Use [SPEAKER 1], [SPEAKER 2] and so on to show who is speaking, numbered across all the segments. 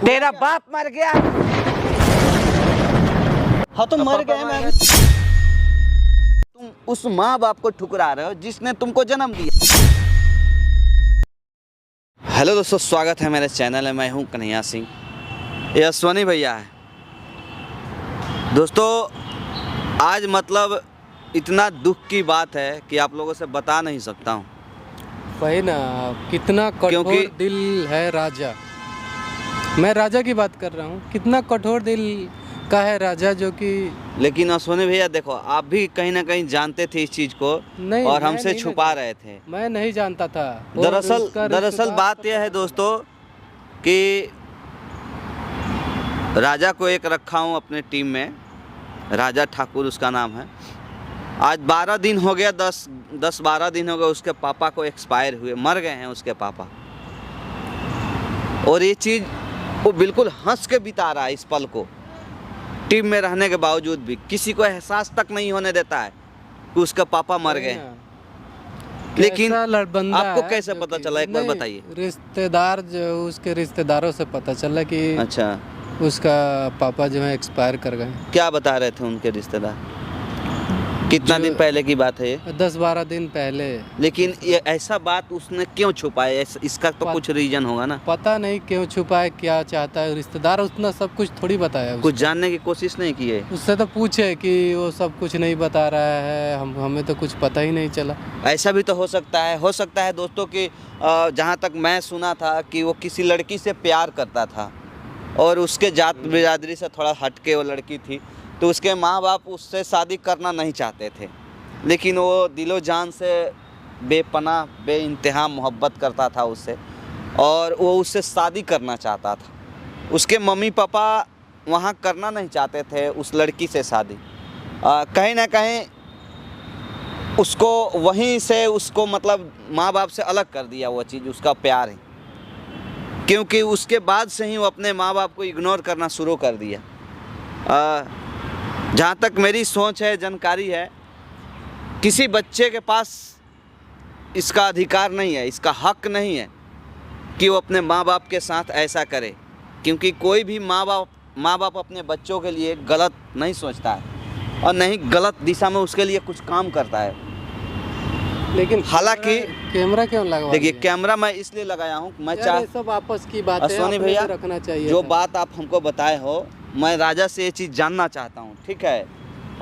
[SPEAKER 1] तेरा बाप मर गया।
[SPEAKER 2] हाँ तो मर गए मैं।
[SPEAKER 1] तुम उस माँ बाप को ठुकरा रहे हो जिसने तुमको जन्म दिया। हेलो दोस्तों, स्वागत है मेरे चैनल में। मैं हूँ कन्हैया सिंह। ये अश्वनी भैया है। दोस्तों आज मतलब इतना दुख की बात है कि आप लोगों से बता नहीं सकता हूँ।
[SPEAKER 3] वही ना, कितना कठोर दिल है राजा। मैं राजा की बात कर रहा हूँ। कितना कठोर दिल का है राजा, जो कि
[SPEAKER 1] लेकिन अश्वनी भैया देखो, आप भी कहीं ना कहीं जानते थे इस चीज़ को
[SPEAKER 3] नहीं,
[SPEAKER 1] और हमसे छुपा रहे थे।
[SPEAKER 3] मैं नहीं जानता था।
[SPEAKER 1] दरअसल बात यह है दोस्तों कि राजा को एक रखा हूँ अपने टीम में, राजा ठाकुर उसका नाम है। आज 12 दिन हो गया, 10-12 दिन हो गए उसके पापा को एक्सपायर हुए, मर गए हैं उसके पापा। और ये चीज़ वो बिल्कुल हंस के बिता रहा है इस पल को। टीम में रहने के बावजूद भी किसी को एहसास तक नहीं होने देता है कि उसके पापा मर गए। लेकिन आपको कैसे पता चला, एक बार बताइए।
[SPEAKER 3] रिश्तेदार जो उसके रिश्तेदारों से पता चला कि
[SPEAKER 1] अच्छा,
[SPEAKER 3] उसका पापा जो है एक्सपायर कर गए।
[SPEAKER 1] क्या बता रहे थे उनके रिश्तेदार? कितना दिन पहले की बात है ये?
[SPEAKER 3] 10-12 दिन पहले।
[SPEAKER 1] लेकिन ये ऐसा बात उसने क्यों छुपाया? इसका तो कुछ रीजन होगा ना।
[SPEAKER 3] पता नहीं क्यों छुपाए, क्या चाहता है रिश्तेदार। उतना सब कुछ थोड़ी बताया।
[SPEAKER 1] कुछ जानने की कोशिश नहीं की है?
[SPEAKER 3] उससे तो पूछे कि वो सब कुछ नहीं बता रहा है, हमें तो कुछ पता ही नहीं चला।
[SPEAKER 1] ऐसा भी तो हो सकता है दोस्तों कि जहाँ तक मैं सुना था कि वो किसी लड़की से प्यार करता था और उसके जात बिरादरी से थोड़ा हटके वो लड़की थी, तो उसके माँ बाप उससे शादी करना नहीं चाहते थे। लेकिन वो दिलो जान से बेपनाह बेइंतहा मोहब्बत करता था उससे और वो उससे शादी करना चाहता था। उसके मम्मी पापा वहाँ करना नहीं चाहते थे उस लड़की से शादी। कहीं ना कहीं उसको वहीं से उसको मतलब माँ बाप से अलग कर दिया वो चीज़, उसका प्यार है। क्योंकि उसके बाद से ही वो अपने माँ बाप को इग्नोर करना शुरू कर दिया। जहाँ तक मेरी सोच है, जानकारी है, किसी बच्चे के पास इसका अधिकार नहीं है, इसका हक नहीं है कि वो अपने माँ बाप के साथ ऐसा करे। क्योंकि कोई भी माँ बाप अपने बच्चों के लिए गलत नहीं सोचता है और नहीं गलत दिशा में उसके लिए कुछ काम करता है। लेकिन हालांकि
[SPEAKER 3] कैमरा क्यों लगा?
[SPEAKER 1] देखिए, कैमरा मैं इसलिए लगाया हूँ, मैं
[SPEAKER 3] सब आपस की बात है,
[SPEAKER 1] अश्वनी भैया
[SPEAKER 3] रखना चाहिए।
[SPEAKER 1] जो बात आप हमको बताए हो, मैं राजा से ये चीज़ जानना चाहता हूँ, ठीक है?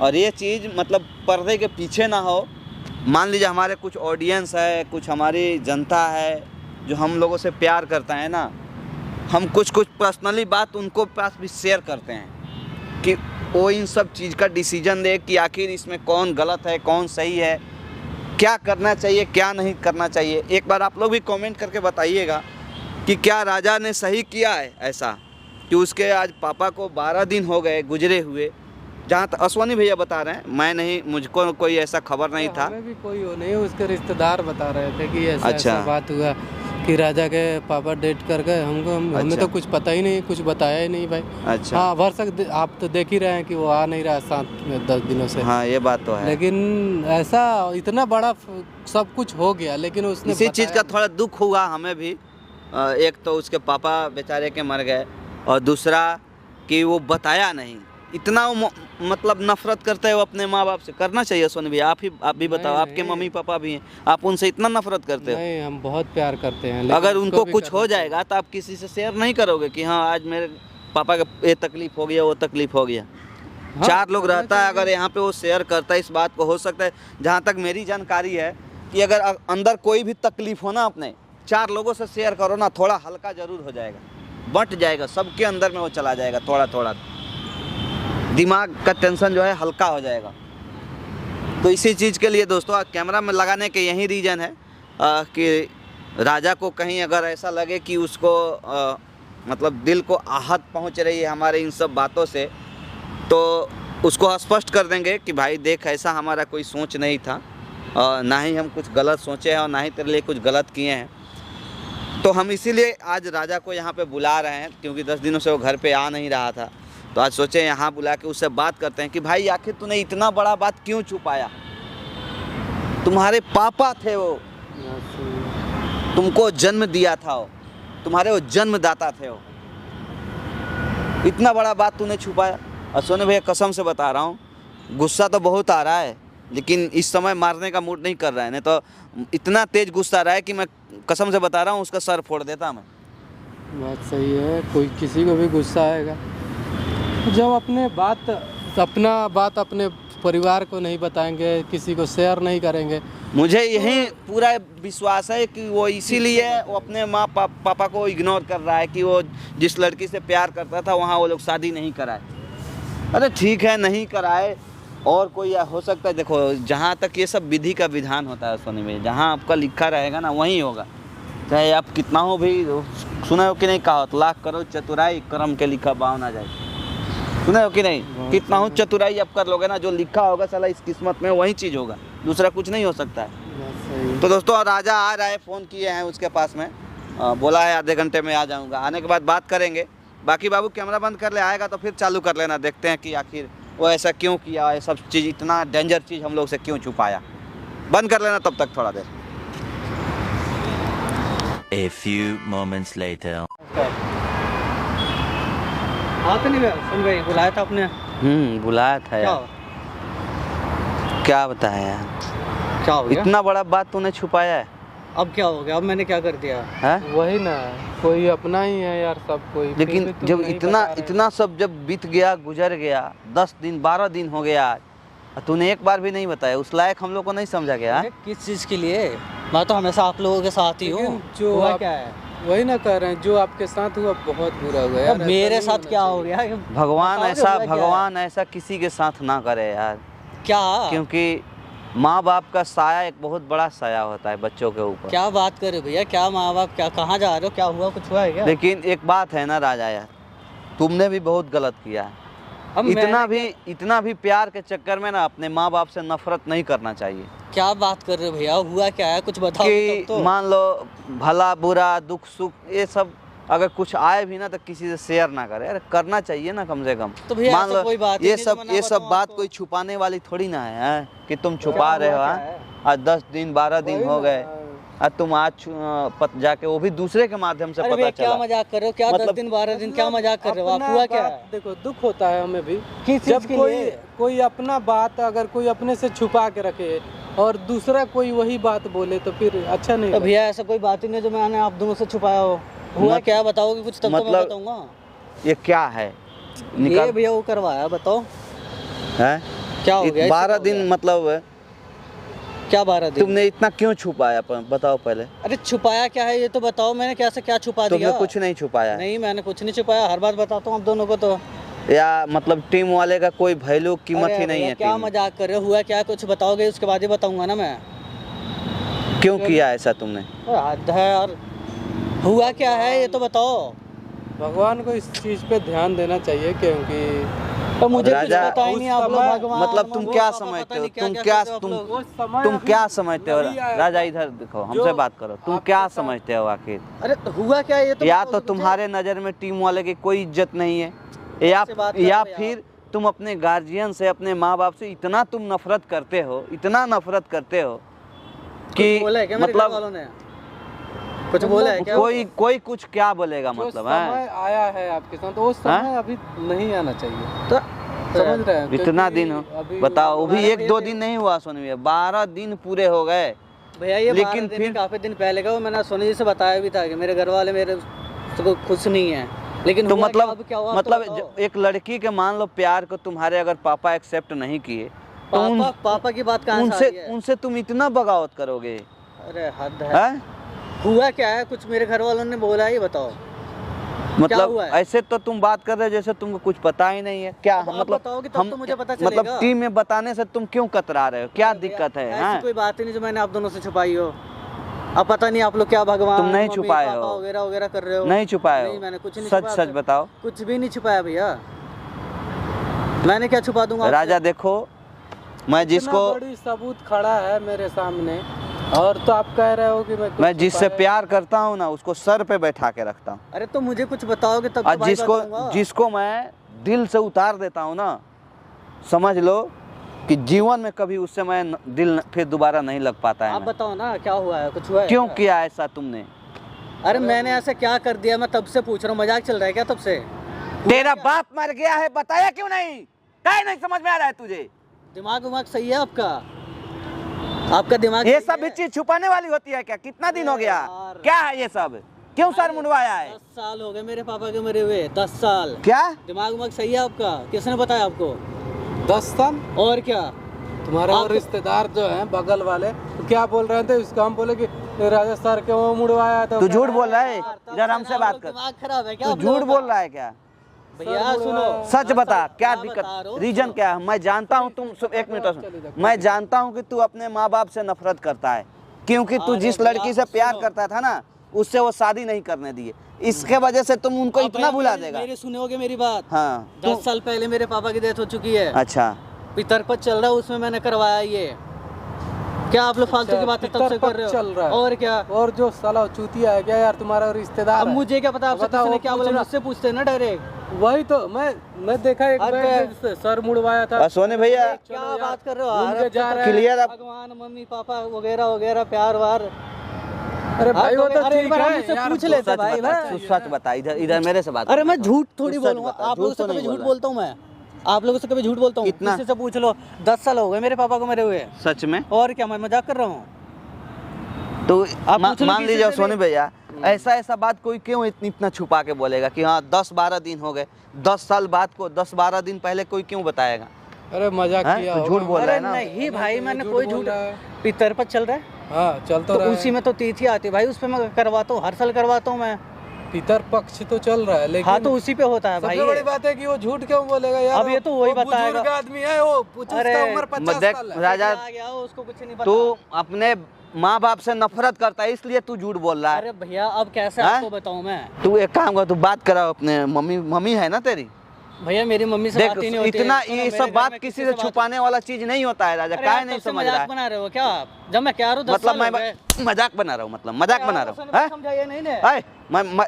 [SPEAKER 1] और ये चीज़ मतलब पर्दे के पीछे ना हो। मान लीजिए हमारे कुछ ऑडियंस है, कुछ हमारी जनता है जो हम लोगों से प्यार करता है ना, हम कुछ पर्सनली बात उनको पास भी शेयर करते हैं कि वो इन सब चीज़ का डिसीजन दे कि आखिर इसमें कौन गलत है कौन सही है, क्या करना चाहिए क्या नहीं करना चाहिए। एक बार आप लोग भी कमेंट करके बताइएगा कि क्या राजा ने सही किया है ऐसा कि उसके आज पापा को 12 दिन हो गए गुजरे हुए। जहाँ तक अश्वनी भैया बता रहे हैं, मैं नहीं, मुझको कोई ऐसा खबर नहीं था।
[SPEAKER 3] हमें भी कोई हो नहीं, उसके रिश्तेदार बता रहे थे कि ऐसा
[SPEAKER 1] अच्छा।
[SPEAKER 3] ऐसा बात हुआ कि राजा के पापा डेट कर गए। हमें तो कुछ पता ही नहीं, कुछ बताया ही नहीं भाई।
[SPEAKER 1] अच्छा।
[SPEAKER 3] हाँ, वर्षक आप तो देख ही रहे हैं कि वो आ नहीं रहा साथ में 10 दिनों से।
[SPEAKER 1] हाँ, ये बात तो है।
[SPEAKER 3] लेकिन ऐसा इतना बड़ा सब कुछ हो गया, लेकिन उसने
[SPEAKER 1] इसी चीज़ का थोड़ा दुख हुआ हमें भी। एक तो उसके पापा बेचारे के मर गए और दूसरा कि वो बताया नहीं। इतना वो मतलब नफरत करते हैं वो अपने माँ बाप से। करना चाहिए सोनी भैया, आप भी बताओ, आपके मम्मी पापा भी हैं, आप उनसे इतना नफरत करते हो?
[SPEAKER 3] नहीं, हम बहुत प्यार करते हैं।
[SPEAKER 1] अगर उनको कुछ हो जाएगा तो आप किसी से शेयर नहीं करोगे कि हाँ आज मेरे पापा का ये तकलीफ हो गया वो तकलीफ हो गया। हाँ, 4 लोग रहता है, अगर यहाँ पे वो शेयर करता है इस बात को, हो सकता है जहाँ तक मेरी जानकारी है कि अगर अंदर कोई भी तकलीफ हो ना, अपने 4 लोगों से शेयर करो ना, थोड़ा हल्का जरूर हो जाएगा, बंट जाएगा, सबके अंदर में वो चला जाएगा। थोड़ा थोड़ा दिमाग का टेंशन जो है हल्का हो जाएगा। तो इसी चीज़ के लिए दोस्तों कैमरा में लगाने के यही रीज़न है कि राजा को कहीं अगर ऐसा लगे कि उसको मतलब दिल को आहत पहुंच रही है हमारे इन सब बातों से, तो उसको स्पष्ट कर देंगे कि भाई देख, ऐसा हमारा कोई सोच नहीं था, ना ही हम कुछ गलत सोचे हैं और ना ही तेरे लिए कुछ गलत किए हैं। तो हम इसीलिए आज राजा को यहाँ पे बुला रहे हैं, क्योंकि 10 दिनों से वो घर पे आ नहीं रहा था। तो आज सोचे यहाँ बुला के उससे बात करते हैं कि भाई आखिर तूने इतना बड़ा बात क्यों छुपाया? तुम्हारे पापा थे वो, तुमको जन्म दिया था वो, तुम्हारे वो जन्मदाता थे वो। इतना बड़ा बात तूने छुपाया। और सोने भैया कसम से बता रहा हूँ, गुस्सा तो बहुत आ रहा है, लेकिन इस समय मारने का मूड नहीं कर रहा है। नहीं तो इतना तेज गुस्सा आ रहा है कि मैं कसम से बता रहा हूँ उसका सर फोड़ देता मैं।
[SPEAKER 3] बात सही है, कोई किसी को भी गुस्सा आएगा जब अपना बात अपने परिवार को नहीं बताएंगे, किसी को शेयर नहीं करेंगे।
[SPEAKER 1] मुझे यही पूरा विश्वास है कि वो इसीलिए वो अपने माँ पापा को इग्नोर कर रहा है कि वो जिस लड़की से प्यार करता था वहाँ वो लोग शादी नहीं कराए। अरे ठीक है, नहीं कराए, और कोई हो सकता है। देखो, जहाँ तक ये सब विधि का विधान होता है सोनी में, जहाँ आपका लिखा रहेगा ना वहीं होगा, चाहे आप कितना हो भी। सुना हो कि नहीं कहावत, लाख करो चतुराई कर्म के लिखा बाव ना जाए। सुना हो कि नहीं, कितना हो चतुराई आप कर लोगे ना, जो लिखा होगा साला इस किस्मत में वही चीज़ होगा, दूसरा कुछ नहीं हो सकता है। तो दोस्तों राजा आ रहा है, फ़ोन किए हैं उसके पास में, बोला है आधे घंटे में आ जाऊँगा। आने के बाद बात करेंगे। बाकी बाबू कैमरा बंद कर ले, आएगा तो फिर चालू कर लेना, देखते हैं कि आखिर वो ऐसा क्यों किया, ये सब चीज़ इतना डेंजर चीज़ हम लोग से क्यों छुपाया। बंद कर लेना तब तक थोड़ा देर।
[SPEAKER 4] A few moments later.
[SPEAKER 2] आते नहीं सुन भाई, बुलाया था आपने?
[SPEAKER 1] बुलाया था यार। क्या बताया यार,
[SPEAKER 2] क्या हो गया?
[SPEAKER 1] इतना बड़ा बात तूने छुपाया है।
[SPEAKER 2] अब क्या हो गया? अब मैंने क्या कर दिया
[SPEAKER 1] है?
[SPEAKER 3] वही ना, कोई अपना ही है यार सब कोई।
[SPEAKER 1] लेकिन जब इतना सब जब बीत गया, गुजर गया, 10 दिन 12 दिन हो गया, तूने एक बार भी नहीं बताया, उस लायक हम लोग को नहीं समझा गया।
[SPEAKER 2] किस चीज़ के लिए? मैं तो हमेशा आप लोगों के साथ ही हूँ।
[SPEAKER 3] जो
[SPEAKER 2] हुआ
[SPEAKER 3] आप,
[SPEAKER 2] क्या है?
[SPEAKER 3] वही ना कह रहे हैं, जो आपके साथ हुआ बहुत बुरा हुआ यार।
[SPEAKER 2] मेरे साथ क्या हो गया?
[SPEAKER 1] भगवान ऐसा किसी के साथ ना करे यार।
[SPEAKER 2] क्या?
[SPEAKER 1] क्योंकि माँ बाप का साया एक बहुत बड़ा साया होता है बच्चों के ऊपर।
[SPEAKER 2] क्या बात कर रहे हो भैया? क्या माँ बाप? क्या, कहाँ जा रहे हो? क्या हुआ? कुछ हुआ है क्या?
[SPEAKER 1] लेकिन एक बात है ना राजा यार, तुमने भी बहुत गलत किया है। इतना भी प्यार के चक्कर में ना अपने माँ बाप से नफरत नहीं करना चाहिए।
[SPEAKER 2] क्या बात कर रहे हो भैया? हुआ क्या है? कुछ बताओ
[SPEAKER 1] कि
[SPEAKER 2] तो।
[SPEAKER 1] मान लो भला बुरा दुख सुख ये सब अगर कुछ आए भी ना तो किसी से शेयर ना करे। अरे करना चाहिए ना कम से कम।
[SPEAKER 2] तो भैया
[SPEAKER 1] मान लो
[SPEAKER 2] कोई बात
[SPEAKER 1] ये सब बात कोई छुपाने वाली थोड़ी ना है कि तुम छुपा रहे हो। आज 10 दिन 12 दिन हो गए, और तुम आज जाके वो भी दूसरे के माध्यम से पता चला।
[SPEAKER 2] क्या मजाक कर रहे हो? क्या 10 दिन 12 दिन क्या मजाक कर रहे हो आप? हुआ क्या है?
[SPEAKER 3] देखो, दुख होता है हमें भी
[SPEAKER 2] जब
[SPEAKER 3] कोई अपना बात अगर कोई अपने से छुपा के रखे और दूसरा कोई वही बात बोले तो फिर अच्छा नहीं।
[SPEAKER 2] तो भैया ऐसा कोई बात ही नहीं जो मैंने आप दोनों से छुपाया हो। हुआ क्या? बताओगे कुछ तब तो मैं बताऊंगा।
[SPEAKER 1] ये क्या है?
[SPEAKER 2] ये भैया वो करवाया, बताओ
[SPEAKER 1] है
[SPEAKER 2] क्या हो गया?
[SPEAKER 1] 12 दिन मतलब
[SPEAKER 2] क्या 12 दिन?
[SPEAKER 1] तुमने इतना क्यों छुपाया बताओ पहले।
[SPEAKER 2] अरे छुपाया क्या है ये तो बताओ। मैंने क्या छुपा दिया?
[SPEAKER 1] तुमने कुछ नहीं छुपाया।
[SPEAKER 2] नहीं, मैंने कुछ नहीं छुपाया, हर बात बताता हूँ आप दोनों को। तो
[SPEAKER 1] या मतलब टीम वाले का कोई वैल्यू कीमत ही नहीं है।
[SPEAKER 2] क्या मजाक कर रहे हो? हुआ क्या? कुछ बताओगे उसके बाद ही बताऊंगा ना मैं।
[SPEAKER 1] क्यों किया ऐसा तुमने?
[SPEAKER 2] हद है यार। हुआ क्या है ये तो बताओ।
[SPEAKER 3] भगवान को इस चीज पे ध्यान देना चाहिए, क्योंकि
[SPEAKER 2] तो मुझे कुछ पता ही नहीं। आप लोग भगवान
[SPEAKER 1] मतलब तुम क्या समझते हो? तुम क्या समझते हो? राजा इधर देखो, हमसे बात करो। तुम क्या समझते हो आखिर?
[SPEAKER 2] अरे हुआ क्या ये तो?
[SPEAKER 1] या तो तुम्हारे नजर में टीम वाले की कोई इज्जत नहीं है, या फिर तुम अपने गार्जियन से, अपने माँ बाप से इतना तुम नफरत करते हो कि मतलब
[SPEAKER 2] कुछ बोला है क्या?
[SPEAKER 1] कोई कुछ क्या बोलेगा? मतलब
[SPEAKER 3] समय आया है आपके साथ, वो समय अभी नहीं आना चाहिए। तो समझ रहे हैं?
[SPEAKER 1] इतना दिन हो, बताओ, वो भी 1-2 दिन नहीं हुआ सोनी भैया, 12 दिन पूरे हो गए
[SPEAKER 2] भैया। ये
[SPEAKER 1] लेकिन
[SPEAKER 2] फिर काफी दिन पहले का, मैंने सोनी जी से बताया भी था कि मेरे घर वाले मेरे को खुश नहीं है। लेकिन
[SPEAKER 1] तो मतलब एक लड़की के मान लो प्यार को तुम्हारे अगर पापा एक्सेप्ट नहीं किए तो
[SPEAKER 2] पापा की बात कहाँ से आ रही है?
[SPEAKER 1] उनसे तुम इतना बगावत करोगे?
[SPEAKER 2] अरे हद है। हुआ क्या है? कुछ मेरे घर वालों ने बोला, ये बताओ।
[SPEAKER 1] मतलब ऐसे तो तुम बात कर रहे हो जैसे तुमको कुछ पता ही नहीं है। क्या मतलब
[SPEAKER 2] हम तो मुझे पता चलेगा।
[SPEAKER 1] मतलब टीम में बताने से तुम क्यों कतरा रहे हो? क्या दिक्कत है?
[SPEAKER 2] ऐसी कोई बात ही नहीं जो मैंने आप दोनों से छुपाई हो। अब पता नहीं आप लोग क्या भगवान
[SPEAKER 1] तुम नहीं छुपाए हो
[SPEAKER 2] वगैरह वगैरह कर रहे हो।
[SPEAKER 1] नहीं छुपाए हो?
[SPEAKER 2] नहीं, मैंने कुछ नहीं छुपाया।
[SPEAKER 1] सच बताओ।
[SPEAKER 2] कुछ भी नहीं छुपाया भैया, मैंने क्या छुपा दूंगा?
[SPEAKER 1] राजा देखो, मैं जिसको
[SPEAKER 3] बड़ी सबूत खड़ा है मेरे सामने, और तो आप कह रहे हो कि मैं
[SPEAKER 1] जिससे प्यार करता हूँ ना उसको सर पे बैठा के रखता हूँ।
[SPEAKER 2] अरे तो मुझे कुछ बताओगे तब तो
[SPEAKER 1] जिसको मैं दिल से उतार देता हूँ ना, समझ लो कि जीवन में कभी उससे मैं दिल फिर दोबारा नहीं लग पाता है।
[SPEAKER 2] आप बताओ ना क्या हुआ है? कुछ हुआ है?
[SPEAKER 1] क्यों किया ऐसा तुमने?
[SPEAKER 2] अरे मैंने ऐसा क्या कर दिया, मैं तब से पूछ रहा हूँ, मजाक चल रहा है क्या तब से?
[SPEAKER 1] तेरा बाप मर गया है, बताया क्यों नहीं? क्या नहीं समझ में आ रहा है तुझे?
[SPEAKER 2] दिमाग विमाग सही है आपका? आपका दिमाग
[SPEAKER 1] ये
[SPEAKER 2] सही
[SPEAKER 1] सब भी
[SPEAKER 2] है?
[SPEAKER 1] चीज छुपाने वाली होती है क्या? कितना दिन हो गया?
[SPEAKER 2] यार।
[SPEAKER 1] क्या है ये सब? क्यों सर मुंडवाया है?
[SPEAKER 2] 10 साल हो गए मेरे पापा के मरे हुए, 10 साल।
[SPEAKER 1] क्या?
[SPEAKER 2] दिमाग विमाग सही है आपका? किसने बताया आपको?
[SPEAKER 3] 10 साल
[SPEAKER 2] और क्या?
[SPEAKER 3] तुम्हारे और
[SPEAKER 2] आपको-
[SPEAKER 3] रिश्तेदार जो हैं बगल वाले तो क्या बोल रहे थे, उसका हम बोले कि राजा सर क्यों मुड़वाया था?
[SPEAKER 1] तू झूठ बोल रहा है?
[SPEAKER 2] यार, तब
[SPEAKER 1] इधर
[SPEAKER 2] से
[SPEAKER 1] हमसे
[SPEAKER 2] आप
[SPEAKER 1] बात
[SPEAKER 2] लोग
[SPEAKER 1] कर।
[SPEAKER 2] दिमाग खराब है क्या
[SPEAKER 1] तू
[SPEAKER 2] आप लोगों
[SPEAKER 1] झूठ
[SPEAKER 2] का?
[SPEAKER 1] बोल रहा है क्या?
[SPEAKER 2] भैया सुनो,
[SPEAKER 1] सच बता, क्या
[SPEAKER 2] मैं
[SPEAKER 1] दिक्कत,
[SPEAKER 2] बता रहा हूँ,
[SPEAKER 1] रीजन
[SPEAKER 2] सुनो।
[SPEAKER 1] क्या है? मैं जानता हूँ तुम एक मिनट सुन। मैं जानता हूँ कि तू अपने माँ बाप से नफरत करता है, क्योंकि तू
[SPEAKER 2] अरे
[SPEAKER 1] जिस
[SPEAKER 2] भैया,
[SPEAKER 1] लड़की से प्यार
[SPEAKER 2] सुनो।
[SPEAKER 1] करता था ना, उससे वो शादी नहीं करने दिए। इसके वजह से तुम उनको
[SPEAKER 2] अब
[SPEAKER 1] इतना
[SPEAKER 2] भैया
[SPEAKER 1] भुला
[SPEAKER 2] मेरी-
[SPEAKER 1] देगा।
[SPEAKER 2] मेरी सुनोगे मेरी बात?
[SPEAKER 1] हाँ
[SPEAKER 2] 10 साल पहले मेरे पापा की डेथ हो चुकी है।
[SPEAKER 1] अच्छा,
[SPEAKER 2] पितरपक्ष चल रहा है, उसमें मैंने करवाया ये। क्या आप लोग फालतू की बातें तब से कर रहे हो?
[SPEAKER 3] चल रहा है
[SPEAKER 2] और क्या?
[SPEAKER 3] और जो साला चूतिया है क्या यार तुम्हारा रिश्तेदार
[SPEAKER 2] अब
[SPEAKER 3] है?
[SPEAKER 2] मुझे क्या पता, आपसे
[SPEAKER 3] बताओ,
[SPEAKER 2] किसने
[SPEAKER 3] वो
[SPEAKER 2] क्या
[SPEAKER 3] पूछ
[SPEAKER 2] बोला?
[SPEAKER 3] रहा-
[SPEAKER 2] मुझसे पूछते हैं ना डायरेक्ट।
[SPEAKER 3] वही तो मैं देखा एक
[SPEAKER 2] अरे
[SPEAKER 3] बार जिससे सर मुड़वाया था।
[SPEAKER 1] और सोने भैया
[SPEAKER 2] क्या
[SPEAKER 3] यार,
[SPEAKER 2] बात कर रहे हो?
[SPEAKER 3] घूम के
[SPEAKER 2] अरे
[SPEAKER 3] जा
[SPEAKER 2] अब
[SPEAKER 3] रहे
[SPEAKER 2] तो
[SPEAKER 3] हैं।
[SPEAKER 1] क्लियर आप
[SPEAKER 2] भगवान, मम्मी पापा वगैरह वगैरह, प्यार वार।
[SPEAKER 3] अरे भाई वो तो
[SPEAKER 2] अरे एक
[SPEAKER 3] ठीक
[SPEAKER 2] बार हम
[SPEAKER 3] है
[SPEAKER 2] मुझसे
[SPEAKER 3] यार,
[SPEAKER 2] पूछ
[SPEAKER 3] तो
[SPEAKER 2] लेते
[SPEAKER 1] सच
[SPEAKER 2] भाई।
[SPEAKER 1] बता,
[SPEAKER 2] भाई।
[SPEAKER 1] तू सच बता, इधर इधर मेरे से बात
[SPEAKER 2] अरे
[SPEAKER 1] कर।
[SPEAKER 2] मैं झूठ थोड़ी
[SPEAKER 1] तू सच
[SPEAKER 2] बोलूंगा,
[SPEAKER 1] बता,
[SPEAKER 2] आप लोगों से
[SPEAKER 1] झूठ तो
[SPEAKER 2] कभी
[SPEAKER 1] नहीं
[SPEAKER 2] झूठ
[SPEAKER 1] बोल
[SPEAKER 2] बोलता हूँ मैं? आप लोगों से कभी झूठ बोलता हूँ?
[SPEAKER 1] कितना?
[SPEAKER 2] किसी से पूछ लो, 10 साल हो गए मेरे पापा को मरे हुए।
[SPEAKER 1] रहा। सच में?
[SPEAKER 2] और क्या, मैं मजाक कर रहा हूँ?
[SPEAKER 1] तो
[SPEAKER 2] आप पूछ लो
[SPEAKER 1] मान
[SPEAKER 2] किसी
[SPEAKER 1] लीजिए
[SPEAKER 2] से
[SPEAKER 1] सोने
[SPEAKER 2] भी।
[SPEAKER 1] भैया, ऐसा बात कोई क्यों इतना छुपा के बोलेगा कि हाँ 10-12 दिन हो गए? 10 साल बाद को 10-12 दिन पहले कोई क्यों बताएगा?
[SPEAKER 3] अरे मजाक
[SPEAKER 1] हैं?
[SPEAKER 3] किया
[SPEAKER 1] तो
[SPEAKER 3] होगा।
[SPEAKER 1] झूठ बोल रहा
[SPEAKER 2] अरे
[SPEAKER 1] है ना?
[SPEAKER 2] नहीं भाई, मैंने
[SPEAKER 3] झूठ
[SPEAKER 2] कोई
[SPEAKER 3] बोल
[SPEAKER 2] झूठ।
[SPEAKER 3] रहा है।
[SPEAKER 2] पितरपक्ष चल रहा है
[SPEAKER 3] हाँ चल तो
[SPEAKER 2] तो
[SPEAKER 3] रहा
[SPEAKER 2] उसी
[SPEAKER 3] है।
[SPEAKER 2] में तो तिथि आती है भाई, उस पे मैं करवाता हूँ, हर साल करवाता हूँ मैं।
[SPEAKER 3] पितर पक्ष तो चल रहा है लेकिन
[SPEAKER 2] हाँ तो उसी पे होता है भाई
[SPEAKER 3] सबसे बड़ी
[SPEAKER 2] ये।
[SPEAKER 3] बात है कि वो झूठ क्यों बोलेगा यार?
[SPEAKER 2] अब ये तो वही
[SPEAKER 3] वो
[SPEAKER 2] बताएगा।
[SPEAKER 3] बुजुर्ग आदमी है वो, उसका
[SPEAKER 2] अरे,
[SPEAKER 3] उम्र 50
[SPEAKER 1] देख,
[SPEAKER 3] साल है।
[SPEAKER 1] राजा,
[SPEAKER 2] आ गया हो, उसको कुछ नहीं पता।
[SPEAKER 1] तू अपने माँ बाप से नफरत करता है, इसलिए तू झूठ बोल रहा है।
[SPEAKER 2] अरे भैया अब कैसे
[SPEAKER 1] हैं?
[SPEAKER 2] आपको बताऊं मैं?
[SPEAKER 1] तू एक काम कर, तू बात करा अपने मम्मी है ना तेरी,
[SPEAKER 2] भैया मेरी मम्मी से
[SPEAKER 1] देख
[SPEAKER 2] बात ही नहीं होती है।
[SPEAKER 1] इतना
[SPEAKER 2] सुनो,
[SPEAKER 1] ये
[SPEAKER 2] मेरे
[SPEAKER 1] सब
[SPEAKER 2] घर
[SPEAKER 1] बात
[SPEAKER 2] में
[SPEAKER 1] किसी से
[SPEAKER 2] बात-
[SPEAKER 1] छुपाने वाला चीज नहीं होता है राजा।
[SPEAKER 2] अरे
[SPEAKER 1] काय
[SPEAKER 2] यार,
[SPEAKER 1] नहीं
[SPEAKER 2] तब से
[SPEAKER 1] समझ रहा
[SPEAKER 2] मजाक
[SPEAKER 1] है?
[SPEAKER 2] बना रहे हो क्या आप? जब मैं कह रहा हूँ 10
[SPEAKER 1] मतलब
[SPEAKER 2] साल हो गए।
[SPEAKER 1] मैं मजाक बना रहा हूँ, मतलब मजाक बना रहा हूँ, हैं?
[SPEAKER 2] समझाइए नहीं ने।
[SPEAKER 1] हैं? मैं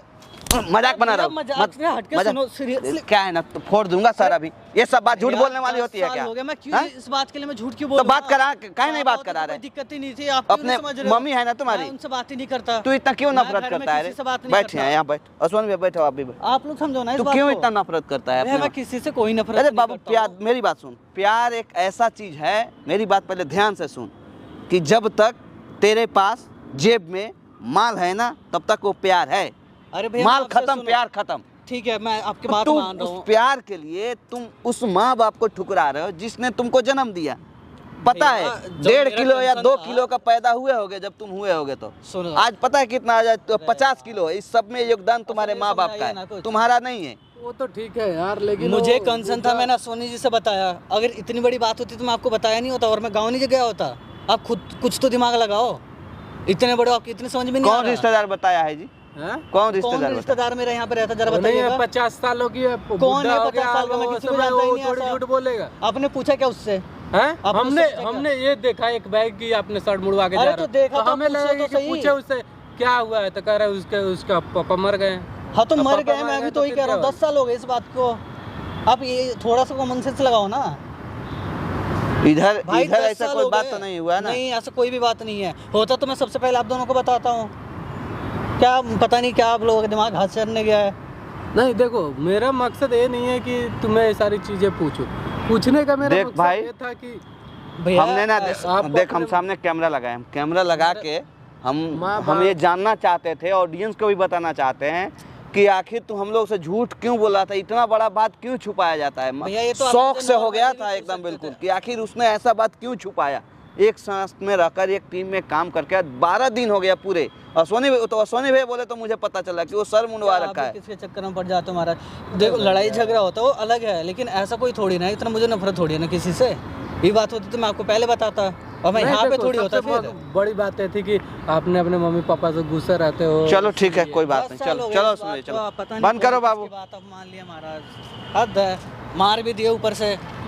[SPEAKER 1] मजाक बना रहा हूँ।
[SPEAKER 2] मजाक से हट के सुनो, seriously।
[SPEAKER 1] क्या है ना, तो फोड़ दूंगा सर अभी। ये सब बात झूठ
[SPEAKER 2] यार,
[SPEAKER 1] बोलने वाली
[SPEAKER 2] 10
[SPEAKER 1] होती है
[SPEAKER 2] साल
[SPEAKER 1] क्या?
[SPEAKER 2] हो गए, मैं क्यों
[SPEAKER 1] हैं?
[SPEAKER 2] इस बात के लिए मैं झूठ क्यों
[SPEAKER 1] तो
[SPEAKER 2] बोलूं?
[SPEAKER 1] बात करा, काहे नहीं बात करा
[SPEAKER 2] कोई
[SPEAKER 1] रहे?
[SPEAKER 2] दिक्कत ही नहीं थी, आप क्यों
[SPEAKER 1] अपने
[SPEAKER 2] नहीं समझ रहे हो?
[SPEAKER 1] मम्मी है ना तुम्हारी,
[SPEAKER 2] मैं उनसे बात ही नहीं करता।
[SPEAKER 1] तू इतना क्यों
[SPEAKER 2] मैं
[SPEAKER 1] नफरत
[SPEAKER 2] घर में
[SPEAKER 1] करता है?
[SPEAKER 2] किसी से बात नहीं
[SPEAKER 1] बैठ
[SPEAKER 2] करता।
[SPEAKER 1] यहाँ बैठ, असमान भैया बैठो, आप भी बैठो।
[SPEAKER 2] आप लोग समझो ना इस
[SPEAKER 1] तू
[SPEAKER 2] बात
[SPEAKER 1] क्यों
[SPEAKER 2] को।
[SPEAKER 1] इतना नफरत करता है
[SPEAKER 2] भैया, मैं
[SPEAKER 1] अपने?
[SPEAKER 2] किसी से कोई नफरत
[SPEAKER 1] अरे
[SPEAKER 2] नहीं
[SPEAKER 1] बाबू
[SPEAKER 2] करता
[SPEAKER 1] प्यार,
[SPEAKER 2] हूँ।
[SPEAKER 1] मेरी बात सुन। प्यार एक ऐसा चीज है, मेरी बात पहले ध्यान से सुन, कि जब तक तेरे पास जेब में माल है ना, तब तक वो प्यार है।
[SPEAKER 2] अरे भैया
[SPEAKER 1] माल
[SPEAKER 2] मैं आपसे
[SPEAKER 1] खत्म,
[SPEAKER 2] सुनो।
[SPEAKER 1] प्यार खत्म।
[SPEAKER 2] ठीक है, मैं आपकी
[SPEAKER 1] तो
[SPEAKER 2] बात
[SPEAKER 1] तुम
[SPEAKER 2] मान रहा
[SPEAKER 1] उस
[SPEAKER 2] हूँ।
[SPEAKER 1] प्यार के लिए तुम उस माँ बाप को ठुकरा रहे हो जिसने तुमको जन्म दिया। पता
[SPEAKER 2] भैया,
[SPEAKER 1] है
[SPEAKER 2] जब
[SPEAKER 1] 1.5
[SPEAKER 2] मेरा
[SPEAKER 1] किलो या
[SPEAKER 2] टेंशन
[SPEAKER 1] 2
[SPEAKER 2] था-
[SPEAKER 1] किलो का पैदा हुए होगे जब तुम हुए होगे तो।
[SPEAKER 2] सुनो,
[SPEAKER 1] आज पता है कितना आ जाए? तो 50 किलो है। इस सब में योगदान तुम्हारे
[SPEAKER 2] ये
[SPEAKER 1] माँ बाप का
[SPEAKER 2] समझाइए ना
[SPEAKER 1] है,
[SPEAKER 2] कुछ।
[SPEAKER 1] तुम्हारा नहीं है।
[SPEAKER 3] वो तो ठीक है यार लेकिन
[SPEAKER 2] मुझे
[SPEAKER 3] वो
[SPEAKER 2] कंसर्न था, मैंने सोनी जी से बताया। अगर इतनी बड़ी बात होती तो मैं आपको बताया नहीं होता और मैं गाँव नहीं गया होता। आप खुद कुछ तो दिमाग लगाओ, इतने बड़े आपकी इतनी समझ में नहीं आ
[SPEAKER 1] कौन
[SPEAKER 2] रहा।
[SPEAKER 1] रिश्तेदार बताया है जी?
[SPEAKER 3] हैं?
[SPEAKER 1] कौन
[SPEAKER 2] कौन
[SPEAKER 1] रिश्तेदार बताया?
[SPEAKER 2] रिश्तेदार मेरा यहाँ पे रहता, जरा
[SPEAKER 3] वो नहीं है,
[SPEAKER 2] बताइएगा।
[SPEAKER 3] 50 सालों की है,
[SPEAKER 2] कौन
[SPEAKER 3] बुढ़ा
[SPEAKER 2] है
[SPEAKER 3] हो
[SPEAKER 2] 50
[SPEAKER 3] गया,
[SPEAKER 2] साल का? मैं
[SPEAKER 3] वो
[SPEAKER 2] किसी को
[SPEAKER 3] समय
[SPEAKER 2] जानता ही
[SPEAKER 3] वो
[SPEAKER 2] नहीं
[SPEAKER 3] थोड़ी
[SPEAKER 2] ऐसा।
[SPEAKER 3] झूठ बोलेगा।
[SPEAKER 2] आपने पूछा क्या उससे?
[SPEAKER 3] हैं?
[SPEAKER 2] आपने
[SPEAKER 3] हमने
[SPEAKER 2] उससे पूछा
[SPEAKER 3] हमने ये देखा एक बैग की आपने शर्ट मुड़वा के
[SPEAKER 2] अरे
[SPEAKER 3] जा
[SPEAKER 2] तो
[SPEAKER 3] रहा
[SPEAKER 2] देखा तो
[SPEAKER 3] हमें
[SPEAKER 2] पूछो
[SPEAKER 3] लगा
[SPEAKER 2] तो
[SPEAKER 3] कि
[SPEAKER 2] सही।
[SPEAKER 3] पूछे उससे क्या हुआ है, तो कह रहा है उसका पापा मर गए।
[SPEAKER 2] हाँ तो
[SPEAKER 3] अब
[SPEAKER 2] मर
[SPEAKER 3] पापा
[SPEAKER 2] गए,
[SPEAKER 3] मर
[SPEAKER 2] मैं
[SPEAKER 3] गए
[SPEAKER 2] भी
[SPEAKER 3] तो
[SPEAKER 2] तो ही
[SPEAKER 3] फिर
[SPEAKER 2] कह रहा हूँ,
[SPEAKER 3] क्या
[SPEAKER 2] 10 साल हो गए इस बात को। आप ये थोड़ा सा कॉमन सेंस लगाओ ना
[SPEAKER 1] इधर
[SPEAKER 2] भाई।
[SPEAKER 1] इधर
[SPEAKER 2] 10
[SPEAKER 1] ऐसा
[SPEAKER 2] साल
[SPEAKER 1] कोई
[SPEAKER 2] हो
[SPEAKER 1] बात
[SPEAKER 2] गए।
[SPEAKER 1] तो नहीं हुआ ना?
[SPEAKER 2] नहीं, ऐसा कोई भी बात नहीं है। होता तो मैं सबसे पहले आप दोनों को बताता हूँ। क्या पता नहीं क्या आप लोगों का दिमाग हाथ से हटने गया है।
[SPEAKER 3] नहीं देखो, मेरा मकसद ये नहीं है कि तुम्हें ये सारी चीजें पूछो, पूछने का मेरा
[SPEAKER 1] देख
[SPEAKER 3] मकसद
[SPEAKER 1] भाई,
[SPEAKER 3] ये था कि
[SPEAKER 2] भैया
[SPEAKER 1] हमने ना
[SPEAKER 3] आप
[SPEAKER 1] देख, हम
[SPEAKER 3] अपने-
[SPEAKER 1] सामने कैमरा लगाए, हम कैमरा लगा के हम
[SPEAKER 3] माँ
[SPEAKER 1] हम ये
[SPEAKER 3] बाप-
[SPEAKER 1] जानना चाहते थे, ऑडियंस को भी बताना चाहते हैं कि आखिर तू हम लोग से झूठ क्यों बोला था, इतना बड़ा बात क्यों छुपाया जाता है?
[SPEAKER 2] भैया, ये तो आप
[SPEAKER 1] शौक
[SPEAKER 2] मुझे
[SPEAKER 1] से हो
[SPEAKER 2] normally
[SPEAKER 1] गया
[SPEAKER 2] भी
[SPEAKER 1] था
[SPEAKER 2] पूछ
[SPEAKER 1] एकदम
[SPEAKER 2] सकते
[SPEAKER 1] बिल्कुल
[SPEAKER 2] थे।
[SPEAKER 1] कि आखिर उसने ऐसा बात क्यों छुपाया। एक सांस में रहकर एक टीम में काम करके 12 दिन हो गया पूरे। अश्वनी भाई बोले तो मुझे पता चला कि वो सर मुंडवा
[SPEAKER 2] क्या
[SPEAKER 1] रखा
[SPEAKER 2] आप
[SPEAKER 1] है।
[SPEAKER 2] किसके चक्कर में पड़ जाते हो महाराज? देखो, लड़ाई झगड़ा होता है वो अलग है, लेकिन ऐसा कोई थोड़ी ना, इतना मुझे नफरत थोड़ी है ना किसी से। ये बात होती तो मैं आपको पहले बताता, और मैं
[SPEAKER 3] नहीं,
[SPEAKER 2] यहाँ पे
[SPEAKER 3] देखो,
[SPEAKER 2] थोड़ी होता
[SPEAKER 3] सबसे
[SPEAKER 2] फिर।
[SPEAKER 3] बड़ी बात ये थी कि आपने अपने मम्मी पापा से गुस्से रहते हो।
[SPEAKER 1] चलो ठीक है, कोई बात
[SPEAKER 2] 10
[SPEAKER 1] नहीं,
[SPEAKER 2] साल
[SPEAKER 1] चलो
[SPEAKER 2] हो गए
[SPEAKER 1] चलो
[SPEAKER 2] इस
[SPEAKER 1] सुनिए,
[SPEAKER 2] बात को,
[SPEAKER 1] चलो
[SPEAKER 2] पता नहीं
[SPEAKER 1] बंद करो
[SPEAKER 2] कौन
[SPEAKER 1] बाबू।
[SPEAKER 2] किसकी बात अब मान लिया महाराज। हद है, मार भी दिए ऊपर से।